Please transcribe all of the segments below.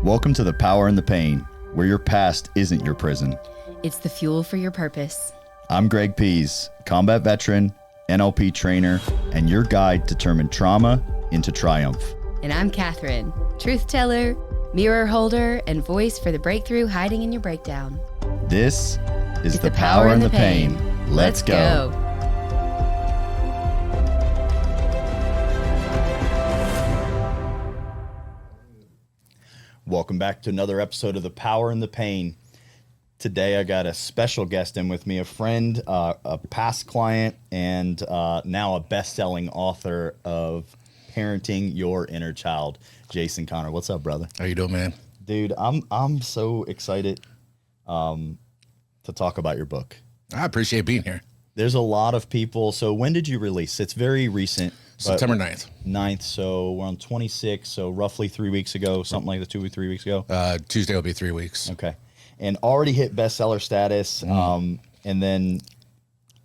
Welcome to The Power and the Pain, where your past isn't your prison. It's the fuel for your purpose. I'm Greg Pihs, combat veteran, NLP trainer, and your guide to turn trauma into triumph. And I'm Catherine, truth teller, mirror holder, and voice for the breakthrough hiding in your breakdown. This is The Power and the Pain. Let's go. Welcome back to another episode of The Power and the Pain. Today I got a special guest in with me, a friend, a past client, and now a best-selling author of Parenting Your Inner Child, Jason Connor. What's up, brother? How you doing, man? Dude, I'm so excited to talk about your book. I appreciate being here. There's a lot of people. So when did you release? It's very recent. September 9th. 9th, so we're on 26, so roughly 3 weeks ago, something like that, 2 or 3 weeks ago. Tuesday will be 3 weeks. Okay. And already hit bestseller status. And then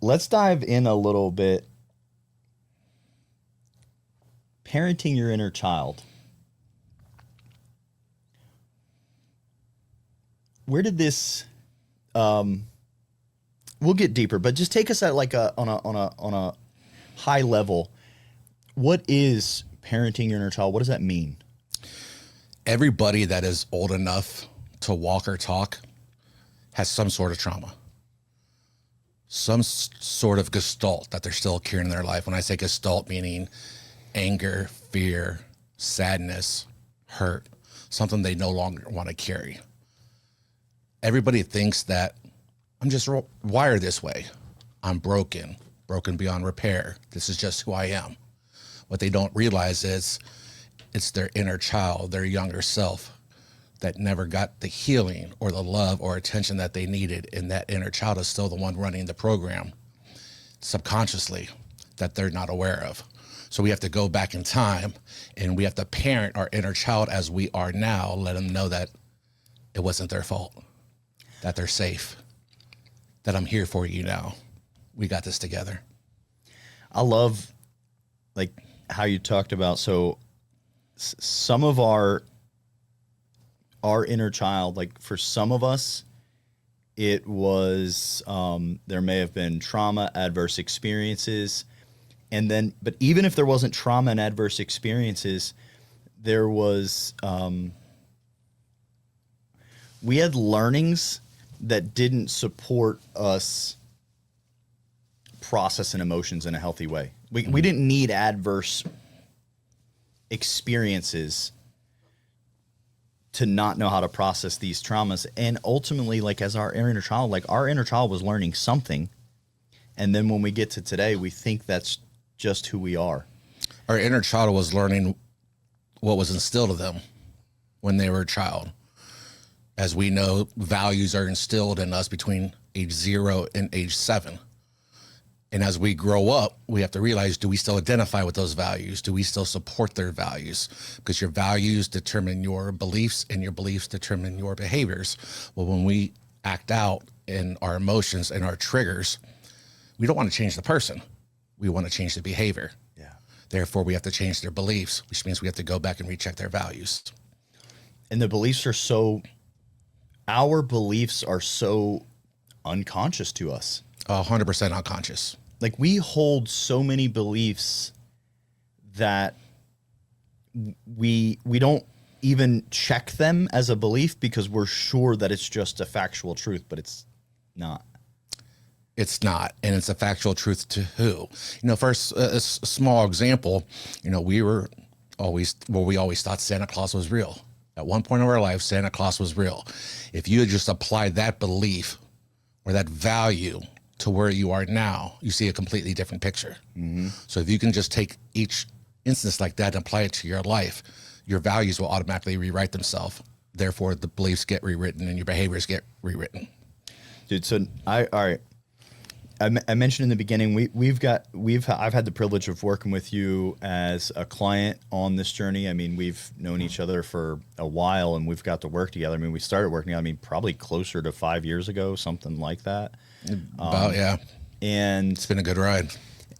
let's dive in a little bit. Parenting your inner child. Where did this we'll get deeper, but just take us at like on a high level. What is parenting your inner child? What does that mean? Everybody that is old enough to walk or talk has some sort of trauma, some sort of gestalt that they're still carrying in their life. When I say gestalt, meaning anger, fear, sadness, hurt, something they no longer want to carry. Everybody thinks that I'm just wired this way. I'm broken beyond repair. This is just who I am. What they don't realize is it's their inner child, their younger self, that never got the healing or the love or attention that they needed. And that inner child is still the one running the program subconsciously that they're not aware of. So we have to go back in time and we have to parent our inner child as we are now, let them know that it wasn't their fault, that they're safe, that I'm here for you now. We got this together. I love like how you talked about, so some of our inner child, like for some of us, it was, there may have been trauma, adverse experiences. And then, but even if there wasn't trauma and adverse experiences, there was, we had learnings that didn't support us processing emotions in a healthy way. We didn't need adverse experiences to not know how to process these traumas. And ultimately, like as our inner child, like our inner child was learning something. And then when we get to today, we think that's just who we are. Our inner child was learning what was instilled of them when they were a child. As we know, values are instilled in us between age 0 and age 7. And as we grow up, we have to realize, do we still identify with those values? Do we still support their values? Because your values determine your beliefs and your beliefs determine your behaviors. Well, when we act out in our emotions and our triggers, we don't want to change the person. We want to change the behavior. Yeah. Therefore, we have to change their beliefs, which means we have to go back and recheck their values. And the beliefs are so, our beliefs are so unconscious to us. 100% unconscious. Like we hold so many beliefs that we don't even check them as a belief because we're sure that it's just a factual truth, but it's not. It's not, and it's a factual truth to who? You know, first, a small example, you know, we always thought Santa Claus was real. At one point in our life, Santa Claus was real. If you had just applied that belief or that value to where you are now, you see a completely different picture. Mm-hmm. So if you can just take each instance like that and apply it to your life, your values will automatically rewrite themselves. Therefore, the beliefs get rewritten and your behaviors get rewritten. Dude, so all right. I mentioned in the beginning, I've had the privilege of working with you as a client on this journey. I mean, we've known each other for a while and we've got to work together. I mean, we started working together, probably closer to 5 years ago, something like that. Yeah. And it's been a good ride.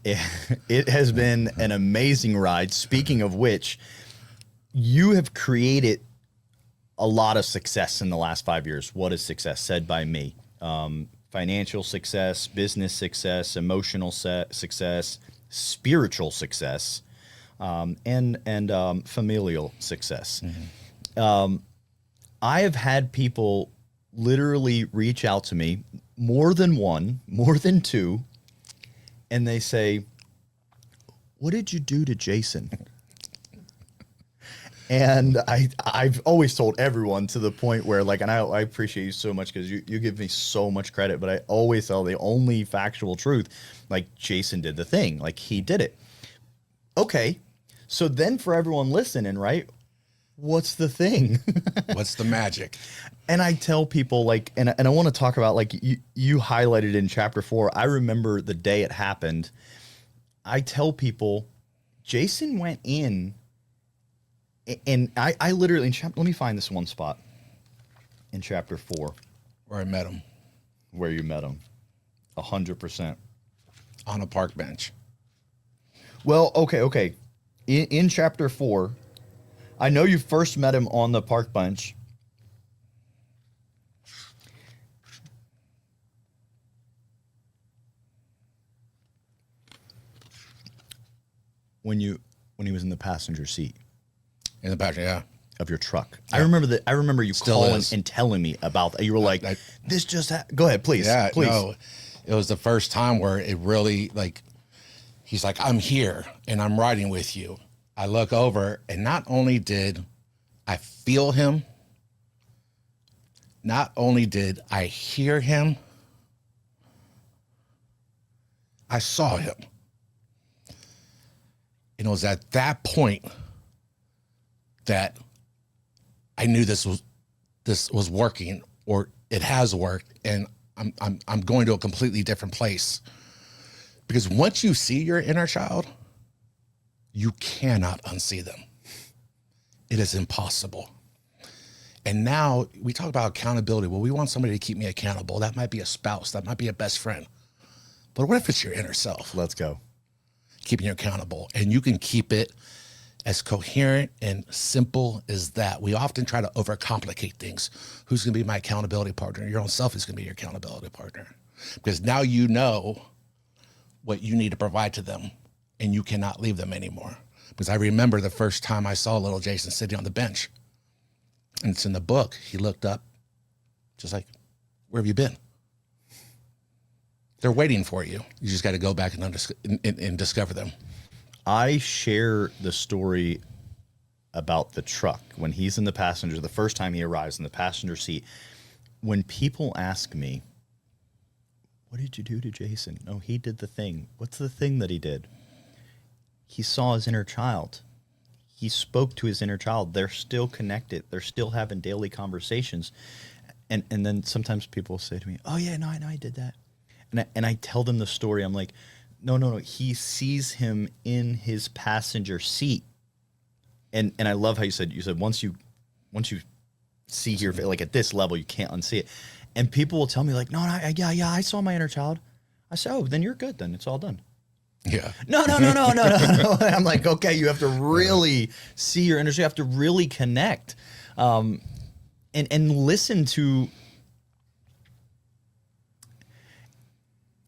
It has been an amazing ride. Speaking of which, you have created a lot of success in the last 5 years. What is success? Said by me. Financial success, business success, emotional success, spiritual success, and familial success. I have had people literally reach out to me, more than one, more than two, and they say, "What did you do to Jason?" And I've always told everyone, to the point where, like, and I appreciate you so much, because you give me so much credit, but I always tell the only factual truth, like, Jason did the thing, like, he did it. Okay, so then for everyone listening, right, what's the thing? What's the magic? And I tell people, like, and I want to talk about, like, you highlighted in chapter 4. I remember the day it happened. I tell people, Jason went in, and I literally, let me find this one spot in chapter 4. Where I met him. Where you met him. 100%. On a park bench. Well, okay. In chapter 4, I know you first met him on the park bench. When he was in the passenger seat. In the passenger, yeah. Of your truck. Yeah. I remember you Still calling is. and telling me about that. You were like, this just go ahead, please. Yeah, please. no, it was the first time where it really, like, he's like, I'm here and I'm riding with you. I look over, and not only did I feel him, not only did I hear him, I saw him. And it was at that point that I knew this was working, or it has worked, and I'm going to a completely different place. Because once you see your inner child, you cannot unsee them. It is impossible. And now we talk about accountability. Well, we want somebody to keep me accountable. That might be a spouse. That might be a best friend. But what if it's your inner self? Let's go. Keeping you accountable. And you can keep it as coherent and simple as that. We often try to overcomplicate things. Who's going to be my accountability partner? Your own self is going to be your accountability partner. Because now you know what you need to provide to them, and you cannot leave them anymore. Because I remember the first time I saw little Jason sitting on the bench, and it's in the book. He looked up, just like, where have you been? They're waiting for you. You just got to go back and discover them. I share the story about the truck. When he's in the passenger, the first time he arrives in the passenger seat, when people ask me, what did you do to Jason? Oh, he did the thing. What's the thing that he did? He saw his inner child. He spoke to his inner child. They're still connected. They're still having daily conversations. And then sometimes people say to me, oh yeah, no, I know I did that. And I tell them the story. I'm like, no. He sees him in his passenger seat. And I love how you said once you see your, like, at this level, you can't unsee it. And people will tell me, like, no, I saw my inner child. I said, oh, then you're good. Then it's all done. Yeah. No. I'm like, okay, you have to really see your inner child. You have to really connect, and listen to.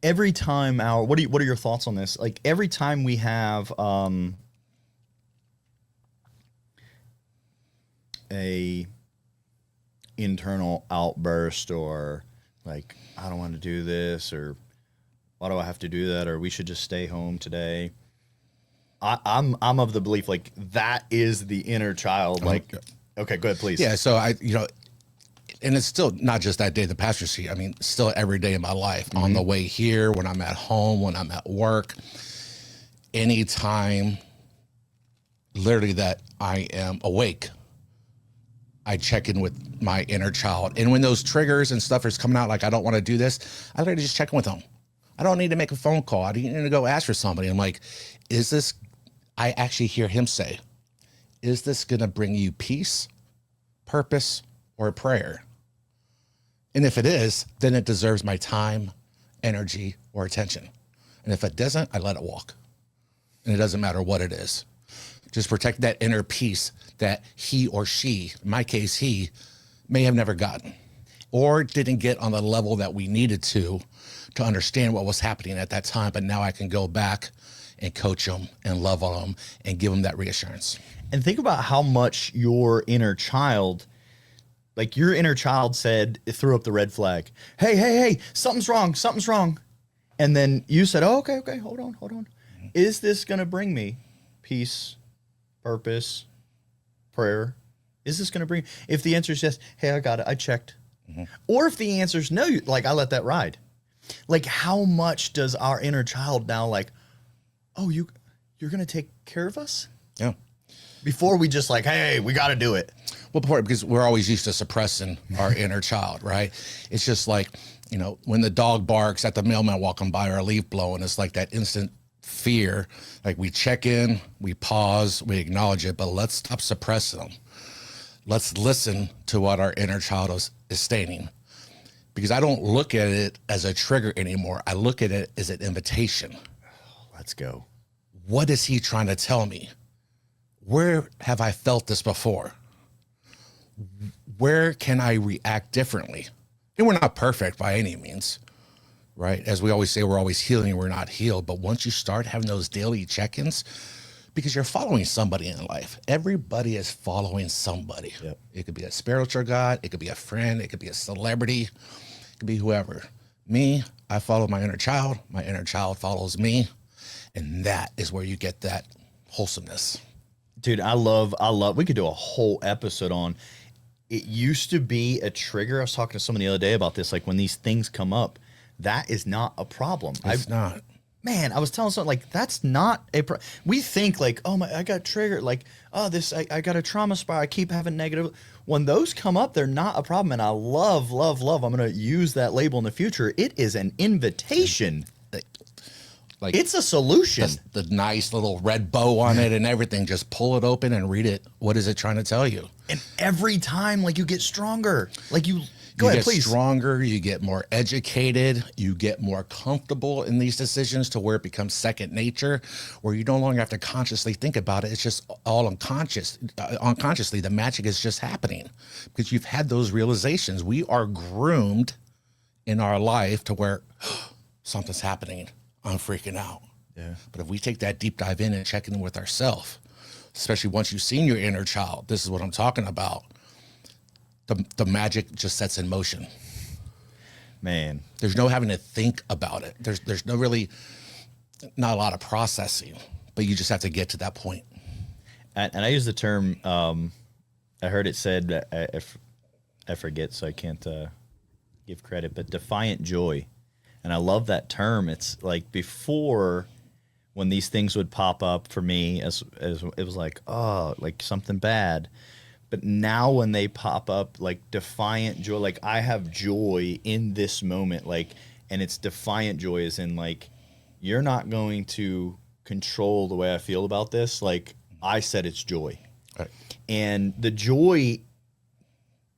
Every time what are your thoughts on this? Like, every time we have a internal outburst, or like, I don't want to do this, or why do I have to do that, or we should just stay home today. I'm of the belief, like, that is the inner child. Like, okay, go ahead, please. Yeah. So and it's still not just that day, the passenger seat. I mean, still every day of my life, on the way here, when I'm at home, when I'm at work, anytime literally that I am awake, I check in with my inner child. And when those triggers and stuff is coming out, like, I don't want to do this, I literally just check in with them. I don't need to make a phone call. I don't need to go ask for somebody. I'm like, is this, I actually hear him say, is this going to bring you peace, purpose, or prayer? And if it is, then it deserves my time, energy, or attention. And if it doesn't, I let it walk. And it doesn't matter what it is. Just protect that inner peace that he or she, in my case, he may have never gotten or didn't get on the level that we needed to understand what was happening at that time. But now I can go back and coach them and love on them and give them that reassurance. And think about how much your inner child, like your inner child said, it threw up the red flag. Hey, something's wrong. And then you said, oh, okay, hold on. Mm-hmm. Is this going to bring me peace, purpose, prayer? Is this going to bring, if the answer is yes, hey, I got it, I checked. Mm-hmm. Or if the answer is no, like I let that ride. Like how much does our inner child now like, oh, you're going to take care of us? Yeah. Before we just like, hey, we got to do it. Well, because we're always used to suppressing our inner child, right? It's just like, you know, when the dog barks at the mailman walking by or a leaf blowing, it's like that instant fear. Like we check in, we pause, we acknowledge it, but let's stop suppressing them. Let's listen to what our inner child is stating. Because I don't look at it as a trigger anymore. I look at it as an invitation. Let's go. What is he trying to tell me? Where have I felt this before? Where can I react differently? And we're not perfect by any means, right? As we always say, we're always healing, we're not healed. But once you start having those daily check-ins, because you're following somebody in life. Everybody is following somebody. Yep. It could be a spiritual God, it could be a friend, it could be a celebrity, it could be whoever. Me, I follow my inner child follows me. And that is where you get that wholesomeness. Dude, I love, we could do a whole episode on, it used to be a trigger. I was talking to someone the other day about this, like when these things come up, that is not a problem. It's not. Man, I was telling someone, like, that's not a problem. We think like, oh my, I got triggered. Like, oh, I got a trauma spiral. I keep having negative. When those come up, they're not a problem. And I love. I'm going to use that label in the future. It is an invitation. Like it's a solution. The nice little red bow on it and everything. Just pull it open and read it. What is it trying to tell you? And every time, like you get stronger. Like go ahead, get please. Stronger. You get more educated. You get more comfortable in these decisions to where it becomes second nature, where you no longer have to consciously think about it. It's just all unconscious. Unconsciously, the magic is just happening because you've had those realizations. We are groomed in our life to where something's happening. I'm freaking out. Yeah. But if we take that deep dive in and check in with ourselves, especially once you've seen your inner child, this is what I'm talking about. The magic just sets in motion. Man, there's no having to think about it. There's no really, not a lot of processing, but you just have to get to that point. And I use the term, I heard it said, I forget, so I can't give credit, but defiant joy. And I love that term. It's like before, when these things would pop up for me, as it was like, oh, like something bad. But now when they pop up, like defiant joy, like I have joy in this moment, like, and it's defiant joy as in like, you're not going to control the way I feel about this. Like I said, it's joy. Right. And the joy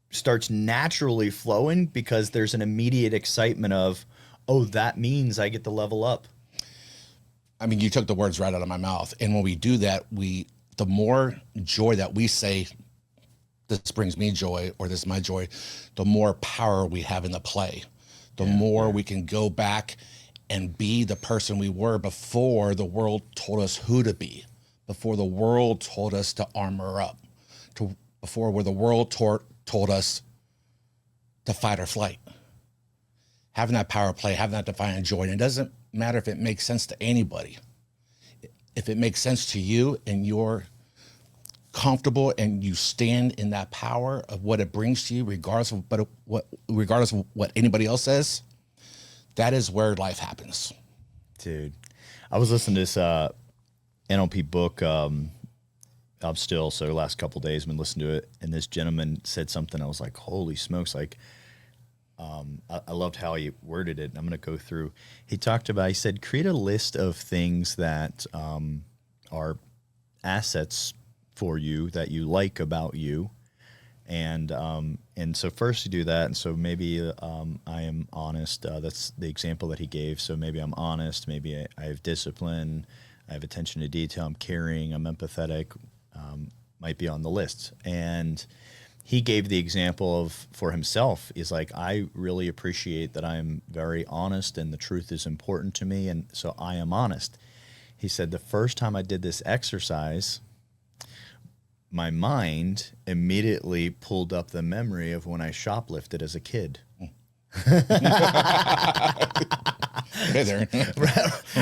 starts naturally flowing because there's an immediate excitement of, oh, that means I get to level up. I mean, you took the words right out of my mouth. And when we do that, the more joy that we say, this brings me joy, or this is my joy, the more power we have in the play. The more we can go back and be the person we were before the world told us who to be, before the world told us to armor up, before where the world told us to fight or flight. Having that power play, having that defiant joy. And it doesn't matter if it makes sense to anybody. If it makes sense to you and you're comfortable and you stand in that power of what it brings to you, regardless of what anybody else says, that is where life happens. Dude, I was listening to this NLP book. I'm still, so the last couple of days I've been listening to it, and this gentleman said something. I was like, holy smokes, like, I loved how he worded it. I'm going to go through. He said, create a list of things that are assets for you that you like about you. And so first you do that. And so maybe I am honest. That's the example that he gave. So maybe I'm honest. Maybe I have discipline. I have attention to detail, I'm caring, I'm empathetic, might be on the list. And he gave the example of, for himself, is like, I really appreciate that I'm very honest and the truth is important to me, and so I am honest. He said, the first time I did this exercise, my mind immediately pulled up the memory of when I shoplifted as a kid. Hey there.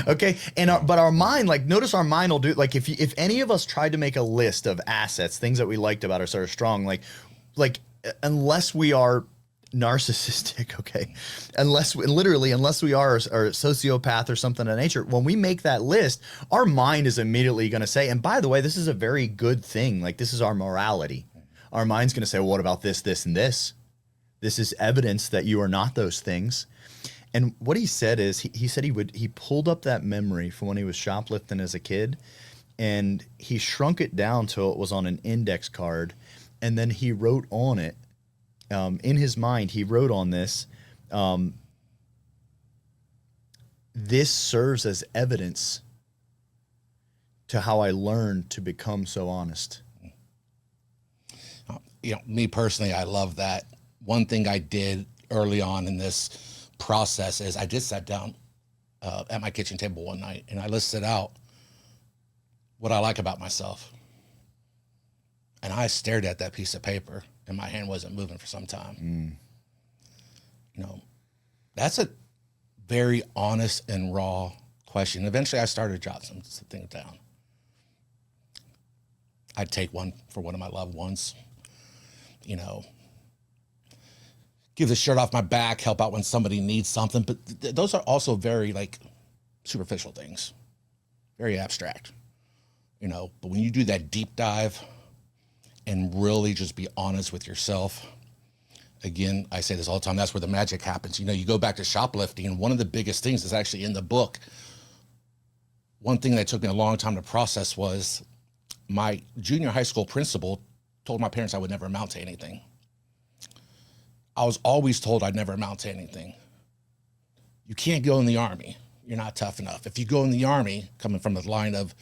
Okay. And but our mind, like, notice our mind will do, like, if any of us tried to make a list of assets, things that we liked about us are strong, like unless we are narcissistic, okay, unless we are a sociopath or something of nature, when we make that list, our mind is immediately going to say, and by the way, this is a very good thing, like, this is our morality. Our mind's going to say, well, what about this, this, and this? This is evidence that you are not those things. And what he said is, he said he pulled up that memory from when he was shoplifting as a kid, and he shrunk it down till it was on an index card, and then he wrote on it, in his mind, he wrote on this, this serves as evidence to how I learned to become so honest. You know, me personally, I love that. One thing I did early on in this process is I just sat down at my kitchen table one night and I listed out what I like about myself. And I stared at that piece of paper and my hand wasn't moving for some time. You know, that's a very honest and raw question. Eventually I started jotting some things down. I'd take one for one of my loved ones, you know, give the shirt off my back, help out when somebody needs something. But those are also very, like, superficial things, very abstract, you know. But when you do that deep dive and really just be honest with yourself, again, I say this all the time, that's where the magic happens. You know, you go back to shoplifting, and one of the biggest things is actually in the book. One thing that took me a long time to process was my junior high school principal told my parents I would never amount to anything. I was always told I'd never amount to anything. You can't go in the Army. You're not tough enough. If you go in the Army, coming from the line of,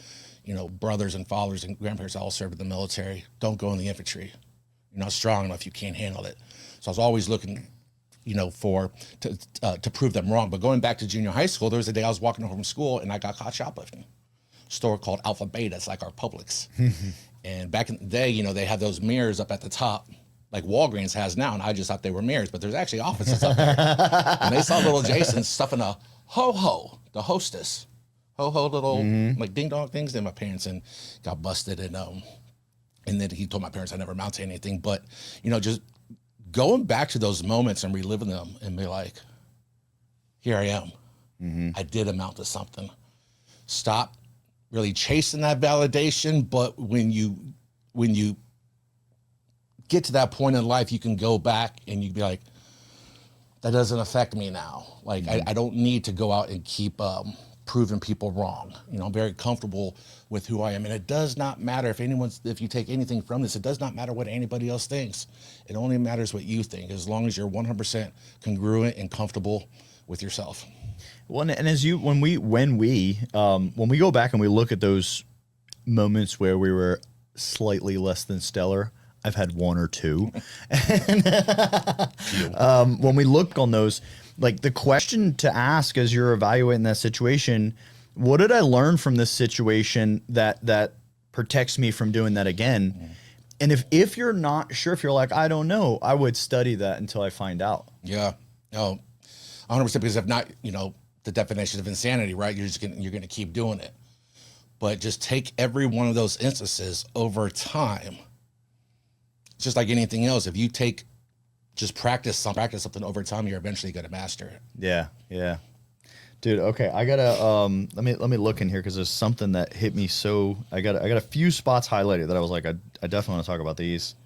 you know, brothers and fathers and grandparents all served in the military, don't go in the infantry. You're not strong enough. You can't handle it. So I was always looking, you know, to prove them wrong. But going back to junior high school, there was a day I was walking home from school and I got caught shoplifting. A store called Alpha Beta. It's like our Publix. And back in the day, you know, they had those mirrors up at the top, like Walgreens has now, and I just thought they were mirrors, but there's actually offices up there. And they saw little Jason stuffing a ho-ho, the hostess, ho-ho little like ding-dong things. Then my parents and got busted, and then he told my parents I never amount to anything. But, you know, just going back to those moments and reliving them and be like, here I am. I did amount to something. Stop really chasing that validation, but when you get to that point in life, you can go back and you'd be like, that doesn't affect me now. Like, I don't need to go out and keep proving people wrong. You know, I'm very comfortable with who I am. And it does not matter if you take anything from this, it does not matter what anybody else thinks. It only matters what you think, as long as you're 100% congruent and comfortable with yourself. Well, and as when we go back and we look at those moments where we were slightly less than stellar, I've had one or two. And when we look on those, like, the question to ask as you're evaluating that situation, what did I learn from this situation that protects me from doing that again? And if you're not sure, if you're like, I don't know, I would study that until I find out. Yeah. No, 100%, because if not, you know, the definition of insanity, right? You're going to keep doing it. But just take every one of those instances over time. Just like anything else, if you practice something over time, you're eventually going to master it. Yeah. Dude, okay, I gotta let me look in here because there's something that hit me. So I got a few spots highlighted that I was like, I definitely want to talk about these.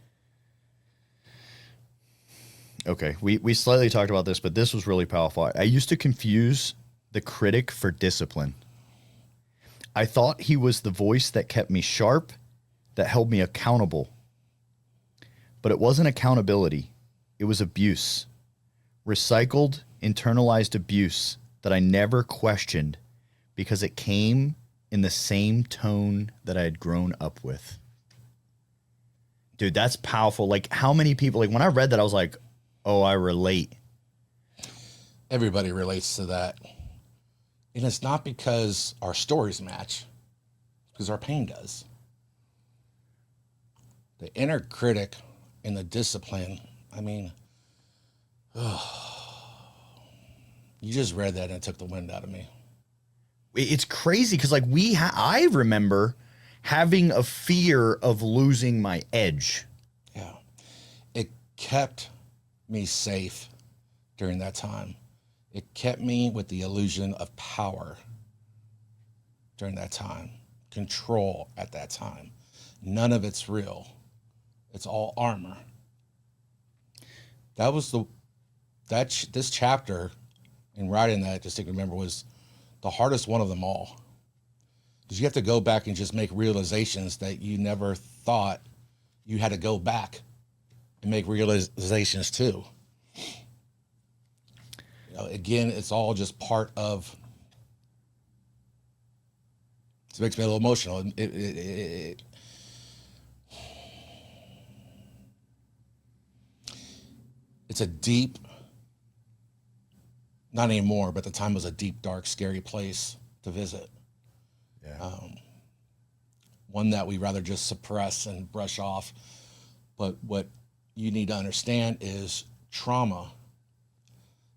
Okay, we slightly talked about this, but this was really powerful. I used to confuse the critic for discipline. I thought he was the voice that kept me sharp, that held me accountable. But it wasn't accountability. It was abuse. Recycled, internalized abuse that I never questioned because it came in the same tone that I had grown up with. Dude, that's powerful. Like, how many people, like, when I read that, I was like, oh, I relate. Everybody relates to that. And it's not because our stories match, because our pain does. The inner critic and the discipline, I mean, you just read that and it took the wind out of me. It's crazy because, like, I remember having a fear of losing my edge. Yeah. It kept me safe during that time. It kept me with the illusion of power during that time, control at that time. None of it's real. It's all armor. That was this chapter in writing that, just to remember, was the hardest one of them all. Because you have to go back and just make realizations that you never thought you had to go back and make realizations too. You know, again, it's all just part of. It makes me a little emotional. It's a deep, not anymore, but at the time was a deep, dark, scary place to visit. Yeah. One that we rather just suppress and brush off. But what you need to understand is trauma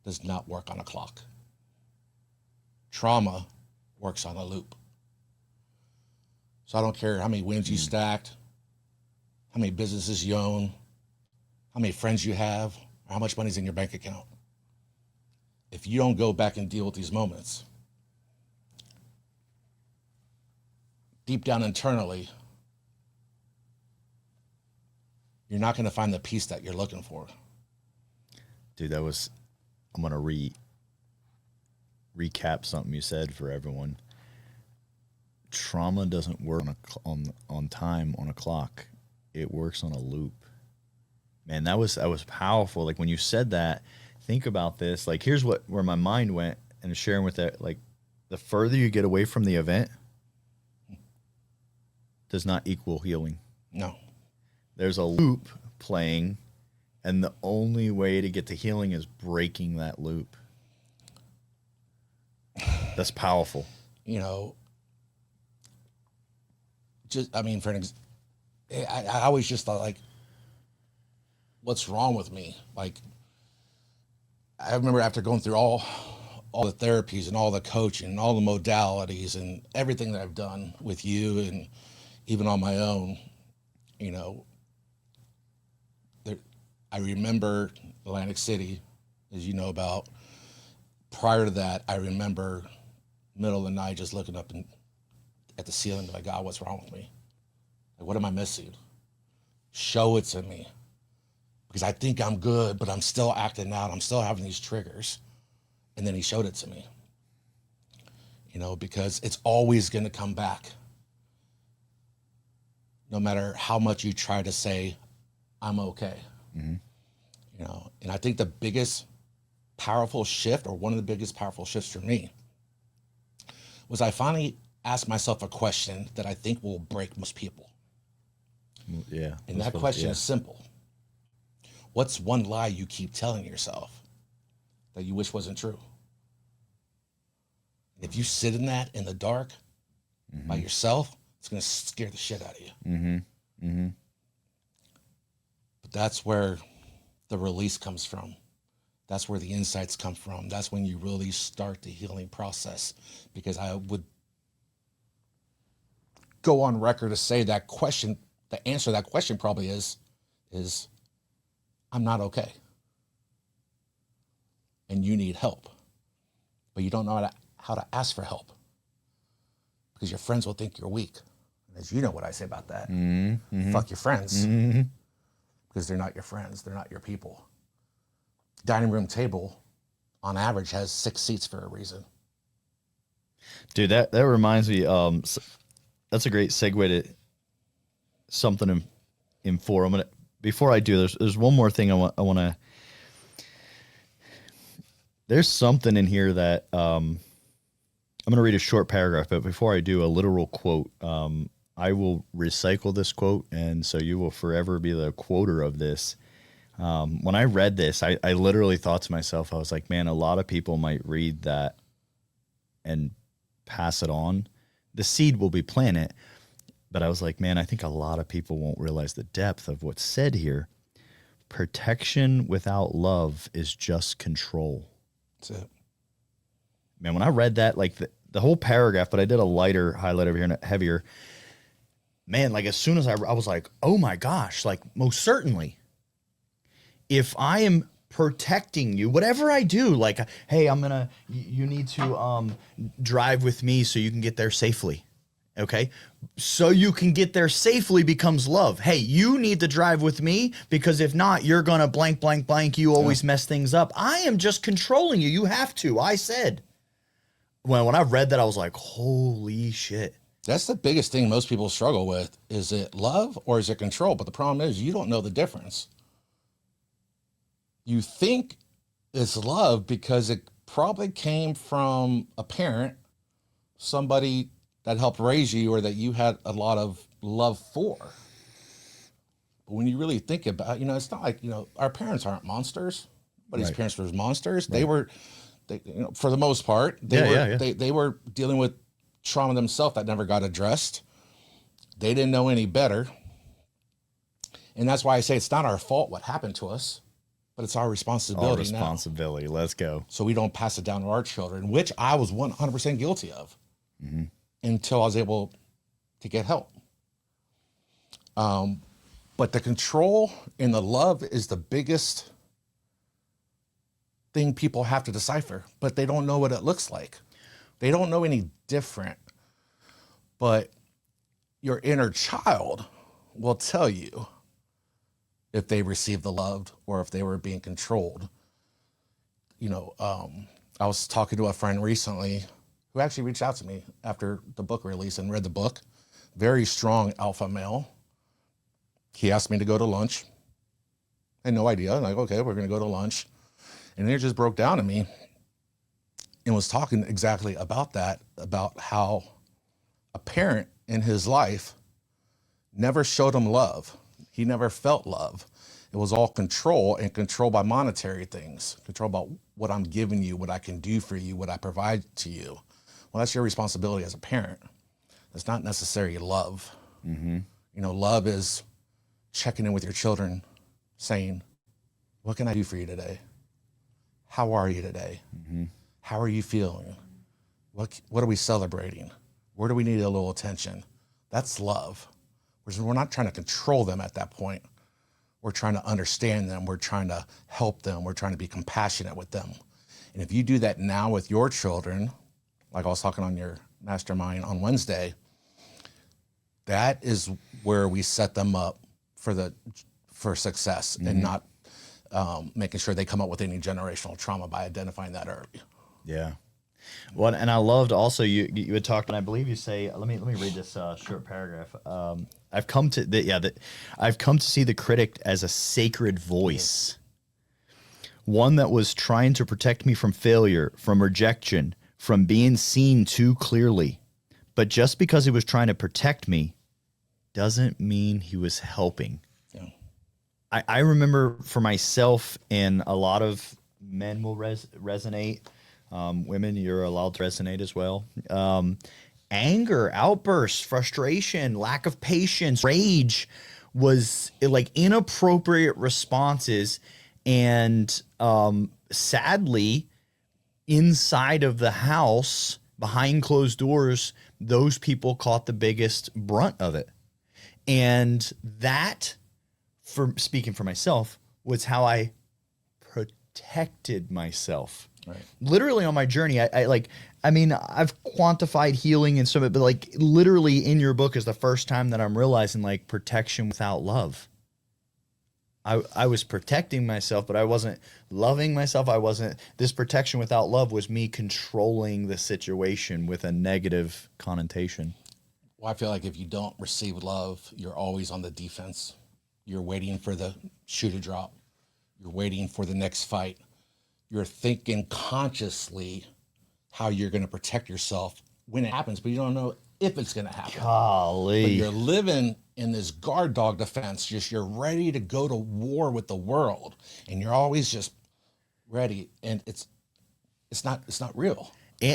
does not work on a clock. Trauma works on a loop. So I don't care how many wins you stacked, how many businesses you own, how many friends you have, or how much money's in your bank account. If you don't go back and deal with these moments, deep down internally, you're not going to find the peace that you're looking for. Dude, I'm going to recap something you said for everyone. Trauma doesn't work on time on a clock. It works on a loop. Man, that was powerful. Like, when you said that, think about this. Like, here's where my mind went, and sharing with that, like, the further you get away from the event does not equal healing. No. There's a loop playing, and the only way to get to healing is breaking that loop. That's powerful. You know, just, I mean, I always just thought, like, what's wrong with me? Like, I remember after going through all the therapies and all the coaching and all the modalities and everything that I've done with you and even on my own, you know, I remember Atlantic City, as you know about. Prior to that, I remember middle of the night just looking up at the ceiling, like, God, what's wrong with me? Like, what am I missing? Show it to me. Because I think I'm good, but I'm still acting out. I'm still having these triggers. And then he showed it to me. You know, because it's always going to come back. No matter how much you try to say, I'm okay. Mm-hmm. You know, and I think the biggest powerful shift, or one of the biggest powerful shifts for me, was I finally asked myself a question that I think will break most people. Yeah. And that question is simple. What's one lie you keep telling yourself that you wish wasn't true? And if you sit in that in the dark by yourself, it's going to scare the shit out of you. Mm-hmm. Mm-hmm. But that's where the release comes from. That's where the insights come from. That's when you really start the healing process. Because I would go on record to say that question, the answer to that question probably is I'm not okay. And you need help. But you don't know how to ask for help. Because your friends will think you're weak. And as you know what I say about that, fuck your friends. Mm-hmm. Because they're not your friends. They're not your people. Dining room table, on average, has 6 seats for a reason. Dude, that reminds me, that's a great segue to something in 4. Before I do, there's one more thing I want to. There's something in here that I'm going to read a short paragraph, but before I do, a literal quote. I will recycle this quote, and so you will forever be the quoter of this. When I read this, I literally thought to myself, I was like, man, a lot of people might read that and pass it on. The seed will be planted, but I was like, man, I think a lot of people won't realize the depth of what's said here. Protection without love is just control. That's it. Man, when I read that, like the whole paragraph, but I did a lighter highlight over here and a heavier. Man, like as soon as I was like, oh my gosh, like most certainly. If I am protecting you, whatever I do, like, hey, you need to drive with me so you can get there safely. Okay. So you can get there safely becomes love. Hey, you need to drive with me because if not, you're going to blank, blank, blank. You always mess things up. I am just controlling you. You have to. I said. When I read that, I was like, holy shit. That's the biggest thing most people struggle with. Is it love or is it control? But the problem is you don't know the difference. You think it's love because it probably came from a parent, somebody that helped raise you or that you had a lot of love for. But when you really think about, it's not like, our parents aren't monsters. Nobody's parents were monsters. Right. They for the most part, they were dealing with trauma themselves that never got addressed. They didn't know any better. And that's why I say it's not our fault what happened to us. But it's our responsibility now. Let's go. So we don't pass it down to our children, which I was 100% guilty of until I was able to get help. But the control and the love is the biggest thing people have to decipher, but they don't know what it looks like. They don't know any different. But your inner child will tell you if they received the love or if they were being controlled. I was talking to a friend recently who actually reached out to me after the book release and read the book. Very strong alpha male. He asked me to go to lunch. I had no idea. I'm like, okay, we're going to go to lunch. And then it just broke down to me and was talking exactly about that, about how a parent in his life never showed him love. He never felt love. It was all control, and control by monetary things, control about what I'm giving you, what I can do for you, what I provide to you. Well, that's your responsibility as a parent. It's not necessarily love. Mm-hmm. Love is checking in with your children, saying, what can I do for you today? How are you today? Mm-hmm. How are you feeling? What are we celebrating? Where do we need a little attention? That's love. We're not trying to control them at that point. We're trying to understand them. We're trying to help them. We're trying to be compassionate with them. And if you do that now with your children, like I was talking on your mastermind on Wednesday, that is where we set them up for success and not making sure they come up with any generational trauma by identifying that early. Yeah. Well, and I loved also you had talked, and I believe you say, let me read this short paragraph. I've come to see the critic as a sacred voice, one that was trying to protect me from failure, from rejection, from being seen too clearly. But just because he was trying to protect me doesn't mean he was helping. Yeah. I remember for myself, and a lot of men will resonate. Women, you're allowed to resonate as well. Anger, outbursts, frustration, lack of patience, rage was like inappropriate responses. And sadly, inside of the house, behind closed doors, those people caught the biggest brunt of it. And that, for speaking for myself, was how I protected myself. Right. Literally on my journey, I've quantified healing and so, but like literally in your book is the first time that I'm realizing like protection without love. I was protecting myself, but I wasn't loving myself. This protection without love was me controlling the situation with a negative connotation. Well, I feel like if you don't receive love, you're always on the defense. You're waiting for the shoe to drop. You're waiting for the next fight. You're thinking consciously how you're going to protect yourself when it happens, but you don't know if it's going to happen. Golly. But you're living in this guard dog defense, just you're ready to go to war with the world, and you're always just ready, and it's not real.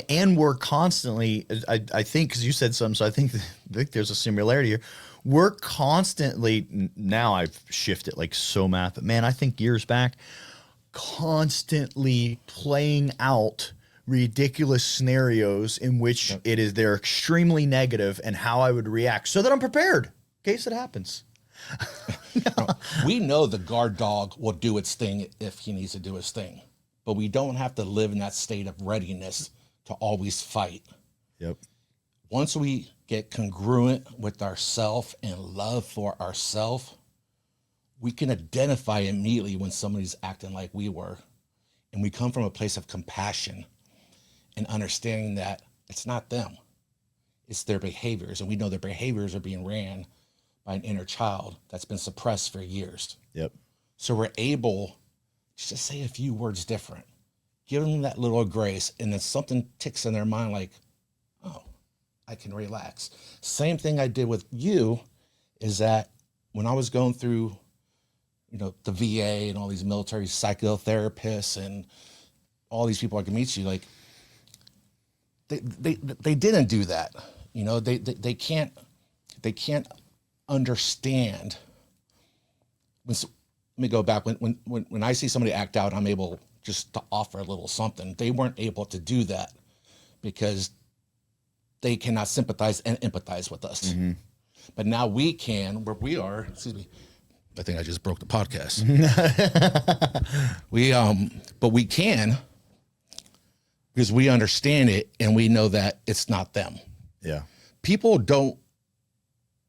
And we're constantly, I think, because you said something, so I think there's a similarity here. We're constantly, now I've shifted like so math, but man, I think years back, constantly playing out ridiculous scenarios in which they're extremely negative and how I would react so that I'm prepared in case it happens. We know the guard dog will do its thing if he needs to do his thing, but we don't have to live in that state of readiness to always fight. Yep. Once we get congruent with ourself and love for ourself, we can identify immediately when somebody's acting like we were. And we come from a place of compassion and understanding that it's not them, it's their behaviors. And we know their behaviors are being ran by an inner child that's been suppressed for years. Yep. So we're able to just say a few words different, give them that little grace, and then something ticks in their mind like, oh, I can relax. Same thing I did with you is that when I was going through, the VA and all these military psychotherapists and all these people I can meet you, like they didn't do that. They can't understand. Let me go back. When I see somebody act out, I'm able just to offer a little something. They weren't able to do that because they cannot sympathize and empathize with us. Mm-hmm. But now we can, where we are, excuse me, I think I just broke the podcast. But we can, because we understand it and we know that it's not them. Yeah. People don't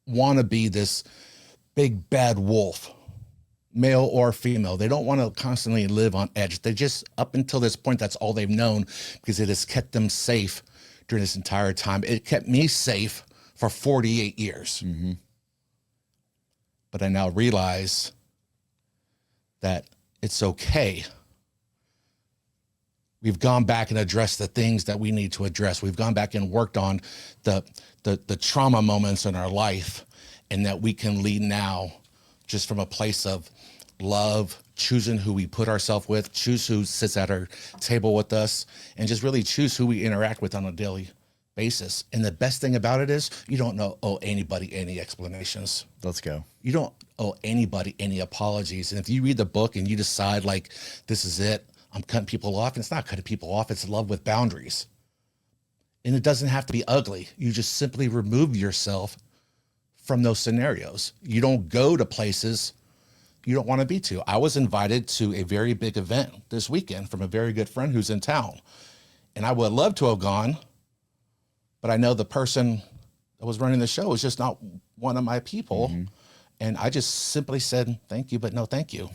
want to be this big bad wolf, male or female. They don't want to constantly live on edge. They just, up until this point, that's all they've known because it has kept them safe during this entire time. It kept me safe for 48 years. Mm-hmm. But I now realize that it's okay. We've gone back and addressed the things that we need to address. We've gone back and worked on the trauma moments in our life, and that we can lead now just from a place of love, choosing who we put ourselves with, choose who sits at our table with us, and just really choose who we interact with on a daily basis. And the best thing about it is you don't owe anybody any explanations. Let's go. You don't owe anybody any apologies. And if you read the book and you decide like, this is it, I'm cutting people off, and it's not cutting people off, it's love with boundaries. And it doesn't have to be ugly. You just simply remove yourself from those scenarios. You don't go to places you don't want to be to. I was invited to a very big event this weekend from a very good friend who's in town. And I would love to have gone, but I know the person that was running the show is just not one of my people. Mm-hmm. And I just simply said, thank you, but no thank you.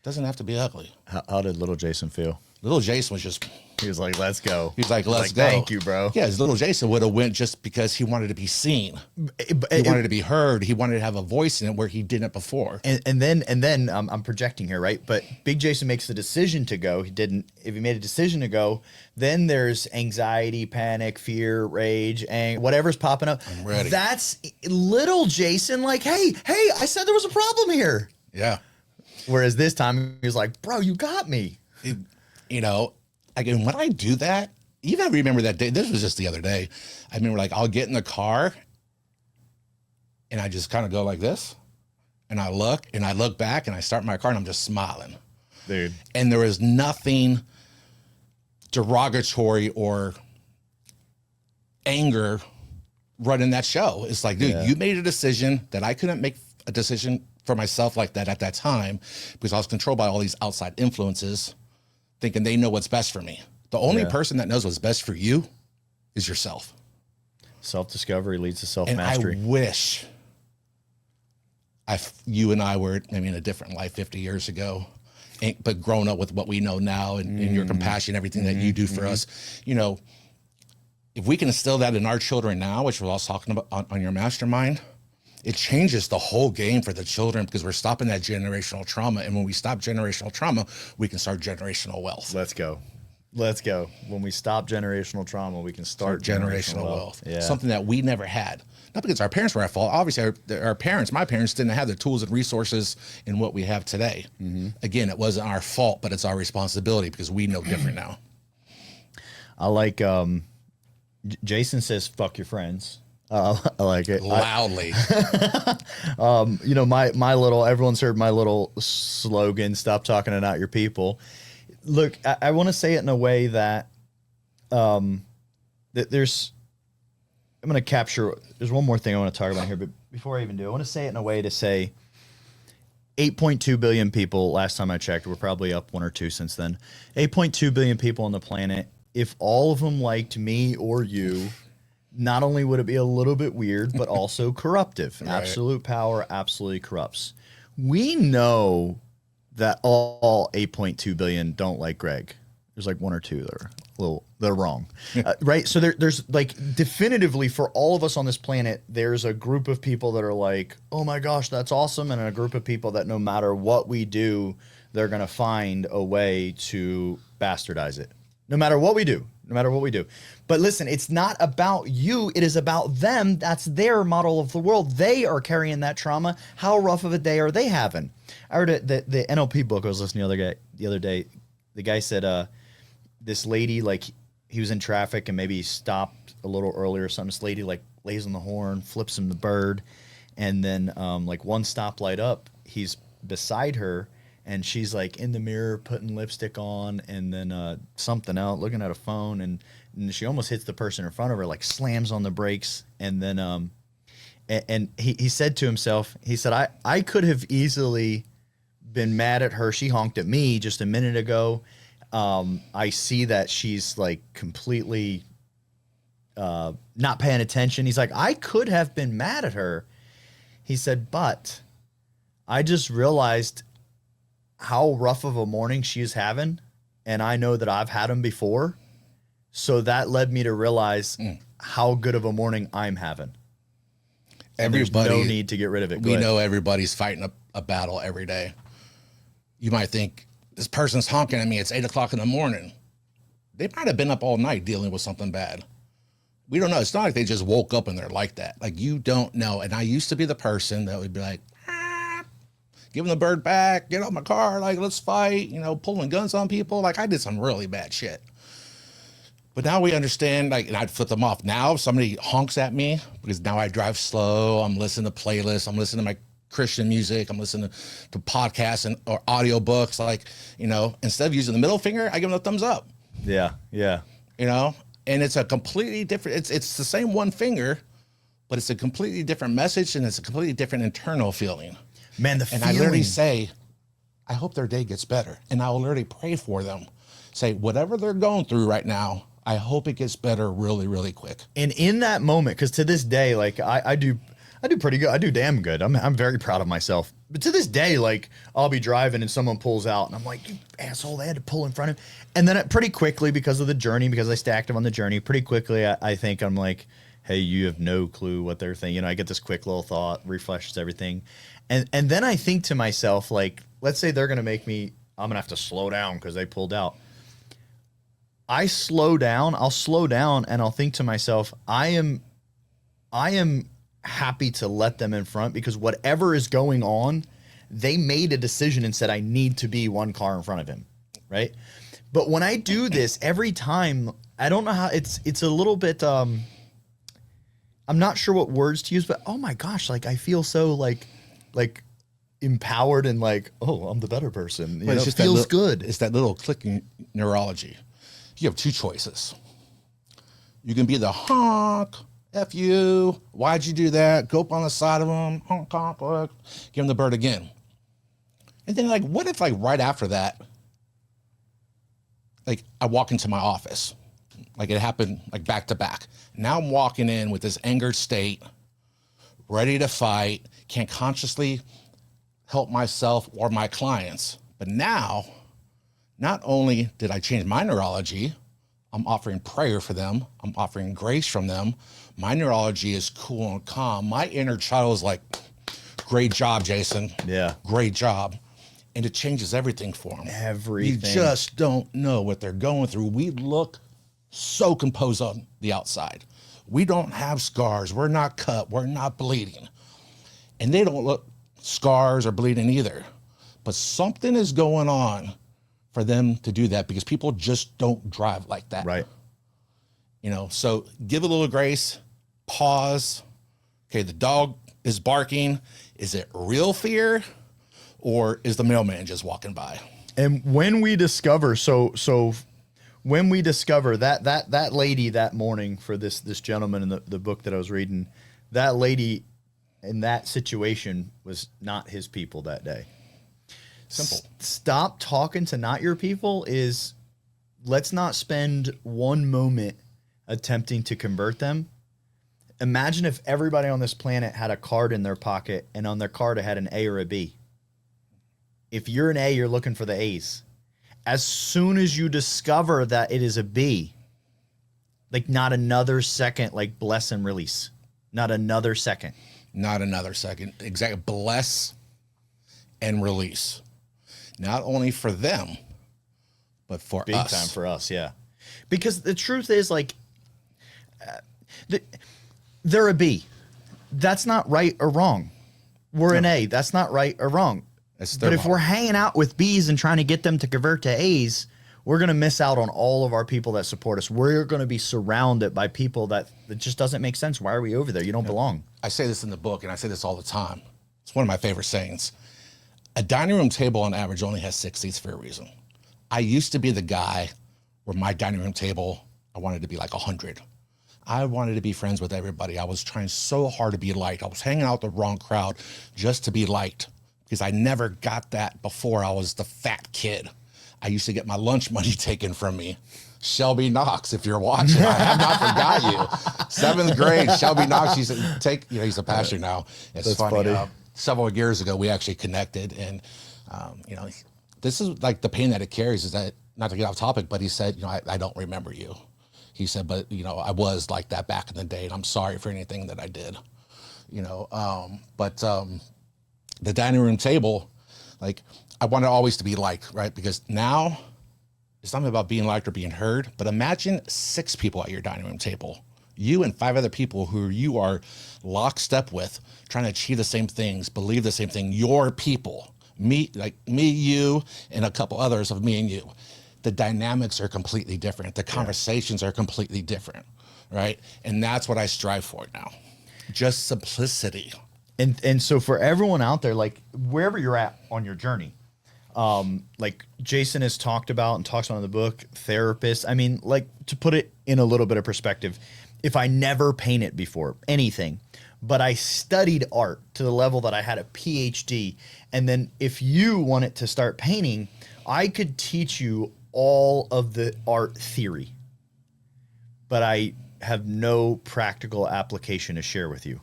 Doesn't have to be ugly. How did little Jason feel? Little Jason was just... He was like, let's go. He's like, let's go. Thank you, bro. Yeah, his little Jason would have went just because he wanted to be seen. He wanted to be heard. He wanted to have a voice in it where he didn't before. And then I'm projecting here, right? But Big Jason makes the decision to go. He didn't. If he made a decision to go, then there's anxiety, panic, fear, rage, whatever's popping up. I'm ready. That's little Jason. Like, hey, I said there was a problem here. Yeah. Whereas this time he was like, bro, you got me. Again, when I do that, even I remember that day, this was just the other day. I remember like, I'll get in the car and I just kind of go like this and I look back and I start my car and I'm just smiling. Dude. And there was nothing derogatory or anger running that show. It's like, dude, you made a decision that I couldn't make a decision for myself like that at that time because I was controlled by all these outside influences, thinking they know what's best for me. The only person that knows what's best for you is yourself. Self-discovery leads to self-mastery. And I wish you and I were maybe in a different life 50 years ago, but grown up with what we know now and your compassion, everything that you do for us. If we can instill that in our children now, which we're all talking about on your mastermind, it changes the whole game for the children because we're stopping that generational trauma. And when we stop generational trauma, we can start generational wealth. Let's go. Let's go. When we stop generational trauma, we can start generational wealth. Yeah. Something that we never had. Not because our parents were at fault. Obviously, our parents, my parents, didn't have the tools and resources in what we have today. Again, it wasn't our fault, but it's our responsibility because we know different now. I like, Jason says, fuck your friends. I like it. Loudly. You know, my little, everyone's heard my little slogan, stop talking about your people. Look, I want to say it in a way that, that there's one more thing I want to talk about here, but before I even do, I want to say it in a way to say 8.2 billion people, last time I checked, we're probably up 1 or 2 since then, 8.2 billion people on the planet. If all of them liked me or you, not only would it be a little bit weird, but also corruptive. Right. Absolute power absolutely corrupts. We know that all 8.2 billion don't like Greg. There's like 1 or 2 that are they're wrong, right? So there's like definitively for all of us on this planet, there's a group of people that are like, oh my gosh, that's awesome. And a group of people that no matter what we do, they're going to find a way to bastardize it. No matter what we do. But listen, it's not about you. It is about them. That's their model of the world. They are carrying that trauma. How rough of a day are they having? I heard the NLP book I was listening to the other day. The guy said, this lady, like he was in traffic and maybe he stopped a little earlier or something. This lady like lays on the horn, flips him the bird. And then like one stoplight up, he's beside her. And she's like in the mirror putting lipstick on and then something else, looking at a phone. And she almost hits the person in front of her, like slams on the brakes. And then and he said to himself, he said, I could have easily been mad at her. She honked at me just a minute ago. I see that she's like completely not paying attention. He's like, I could have been mad at her. He said, but I just realized how rough of a morning she's having, and I know that I've had them before, so that led me to realize how good of a morning I'm having. There's no need to get rid of it. We know everybody's fighting a battle every day. You might think, this person's honking at me, it's 8 o'clock in the morning. They might have been up all night dealing with something bad. We don't know. It's not like they just woke up and they're like that. Like, you don't know. And I used to be the person that would be like, give him the bird back, get out my car, like, let's fight, you know, pulling guns on people. Like, I did some really bad shit. But now we understand, like, and I'd flip them off. Now if somebody honks at me, because now I drive slow, I'm listening to playlists, I'm listening to my Christian music, I'm listening to podcasts or audiobooks, like, you know, instead of using the middle finger, I give them a thumbs up. Yeah, yeah. You know, and it's a completely different, it's the same one finger, but it's a completely different message and it's a completely different internal feeling. Man, and I literally say, I hope their day gets better. And I will literally pray for them. Say, whatever they're going through right now, I hope it gets better really, really quick. And in that moment, because to this day, like I do pretty good. I do damn good. I'm very proud of myself. But to this day, like I'll be driving and someone pulls out and I'm like, you asshole, they had to pull in front of me. And then pretty quickly, because of the journey, because I stacked them on the journey, pretty quickly I think I'm like, hey, you have no clue what they're thinking. You know, I get this quick little thought, refreshes everything. And then I think to myself, like, let's say they're going to make me, I'm going to have to slow down because they pulled out. I'll slow down and I'll think to myself, I am happy to let them in front because whatever is going on, they made a decision and said, I need to be one car in front of him. Right. But when I do this every time, I don't know how it's a little bit, I'm not sure what words to use, but oh my gosh, like I feel so like empowered and like, oh, I'm the better person. You know, it feels good. It's that little clicking neurology. You have 2 choices. You can be the honk, F you, why'd you do that? Go up on the side of them, honk, honk, look, give them the bird again. And then like, what if like right after that, like I walk into my office, like it happened like back to back. Now I'm walking in with this angered state, ready to fight, can't consciously help myself or my clients. But now, not only did I change my neurology, I'm offering prayer for them. I'm offering grace from them. My neurology is cool and calm. My inner child is like, great job, Jason. Yeah. Great job. and it changes everything for them. Everything. You just don't know what they're going through. We look so composed on the outside. We don't have scars. We're not cut. We're not bleeding. And they don't look scars or bleeding either. But something is going on for them to do that because people just don't drive like that. Right. You know, so give a little grace, pause. Okay, the dog is barking. Is it real fear or is the mailman just walking by? And when we discover, when we discover that lady that morning for this gentleman in the book that I was reading, that lady in that situation was not his people that day. Simple. Stop talking to not your people is, let's not spend one moment attempting to convert them. Imagine if everybody on this planet had a card in their pocket and on their card it had an A or a B. If you're an A, you're looking for the A's. As soon as you discover that it is a B, like not another second, like bless and release. Not another second. Not another second. Exactly. Bless and release. Not only for them, but for Big us. time for us, yeah. Because the truth is, like, they're a B. That's not right or wrong. We're an A. That's not right or wrong. But if we're hanging out with B's and trying to get them to convert to A's, we're going to miss out on all of our people that support us. We're going to be surrounded by people that just doesn't make sense. Why are we over there? You don't belong. I say this in the book, and I say this all the time. It's one of my favorite sayings. A dining room table on average only has 6 seats for a reason. I used to be the guy where my dining room table, I wanted to be like 100. I wanted to be friends with everybody. I was trying so hard to be liked. I was hanging out with the wrong crowd just to be liked because I never got that before I was the fat kid. I used to get my lunch money taken from me. Shelby Knox, if you're watching, I have not forgot you. 7th grade, Shelby Knox used to take, you know, he's a pastor now. It's That's funny. funny. Several years ago, we actually connected, and you know, this is like the pain that it carries is that, not to get off topic, but he said, you know, I don't remember you. He said, but you know, I was like that back in the day, and I'm sorry for anything that I did. You know, the dining room table, like I wanted always to be liked, right? Because now it's not about being liked or being heard, but imagine 6 people at your dining room table. You and 5 other people who you are lockstep with, trying to achieve the same things, believe the same thing, your people, me, you, and a couple others of me and you. The dynamics are completely different. The conversations are completely different, right? And that's what I strive for now. Just simplicity. And so for everyone out there, like wherever you're at on your journey, like Jason has talked about and talks about in the book, therapist. I mean, like to put it in a little bit of perspective, if I never painted before, anything, but I studied art to the level that I had a PhD, and then if you wanted to start painting, I could teach you all of the art theory, but I have no practical application to share with you.